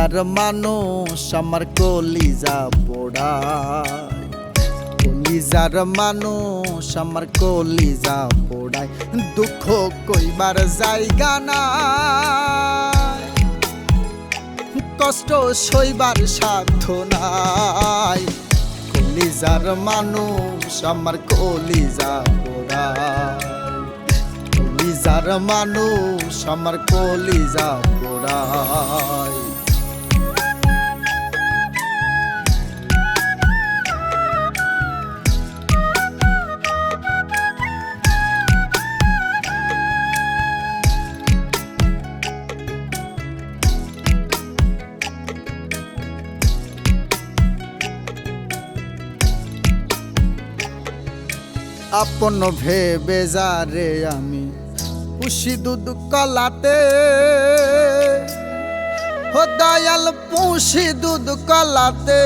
কলিজার মানুষ আমার কলিজা পোড়ায়, কলিজার মানুষ আমার কলিজা পোড়ায়, দুঃখ কইবার জায়গা নাই, কষ্ট সইবার সাধ্য নাই, কলিজার মানুষ আমার কলিজা পোড়ায়, কলিজার মানুষ আমার কলিজা পোড়ায়। আপন ভেবে যারে আমি পুষি দুধ কলাতে, ও দয়াল পুষি দুধ কলাতে,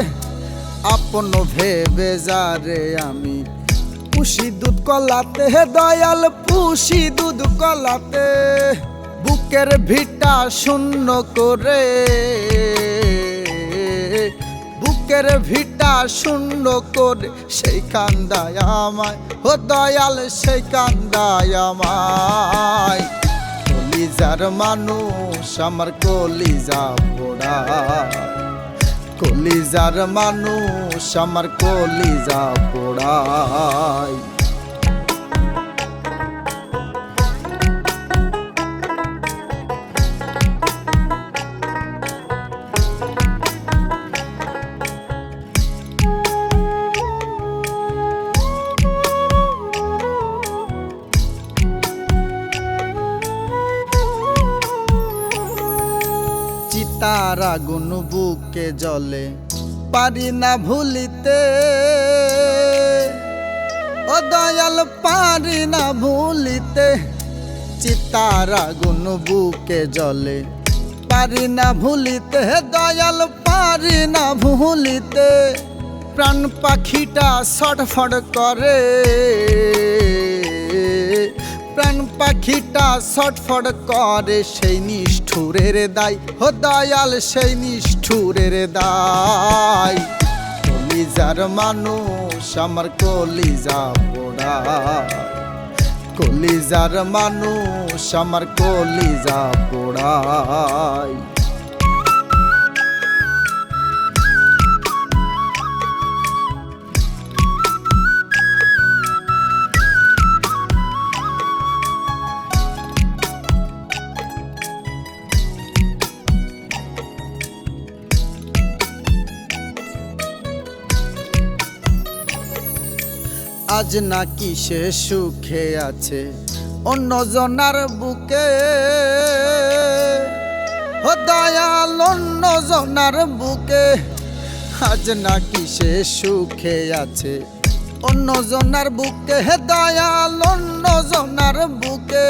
আপন ভেবে যারে আমি পুষি দুধ কলাতে, দয়াল পুষি দুধ কলাতে, বুকের ভিটা শূন্য করে, বুকের ভিটা শূন্য করে সেই কান্দায় আমায়, ও দয়াল সেই কান্দায় আমায়, কলিজার মানুষ আমার কলিজা পোড়ায়, কলিজার মানুষ আমার কলিজা পোড়ায়। চিতার আগুন বুকে জ্বলে পারি না ভুলিতে, ও দয়াল পারি না ভুলিতে, চিতার আগুন বুকে জ্বলে পারি না ভুলিতে, দয়াল পারি না ভুলিতে, প্রাণ পাখিটা ছটফট করে, প্রাণ পাখিটা ছটফট করে সেই নিষ্ঠুরের দায়, ও দয়াল সেই নিষ্ঠুরের দায়, কলিজার মানুষ আমার কলিজা পোড়ায়, কলিজার মানুষ আমার কলিজা পোড়ায়। আজ নাকি সে সুখে আছে অন্য জনার বুকে, ও দয়াল অন্য জনার বুকে, আজ নাকি সে সুখে আছে অন্য জনার বুকে, হে দয়াল অন্য জনার বুকে,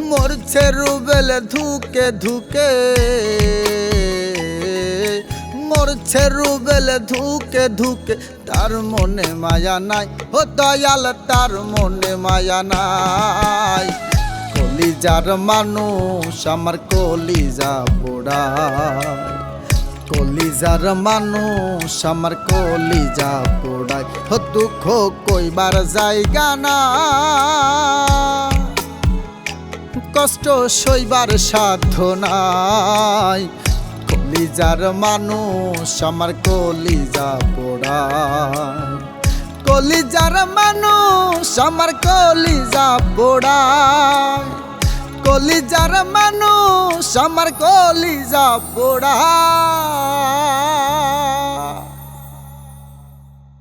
মরছে রুবেল ধুকে ধুকে, মরছে রুবেল ধুকে ধুকে, তার মনে মায়া নাই, ও দয়াল তার মনে মায়া নাই, কলিজার মানুষ আমার কলিজা পোড়ায়, কলিজার মানুষ আমার কলিজা পোড়ায়, ও দুঃখ কইবার জায়গা না, কষ্ট সইবার সাধ্য নাই, কলিজার মানুষ আমার কলিজা পোড়ায়, কলিজার মানুষ আমার কলিজা পোড়ায়, কলিজার মানুষ আমার কলিজা পোড়ায়।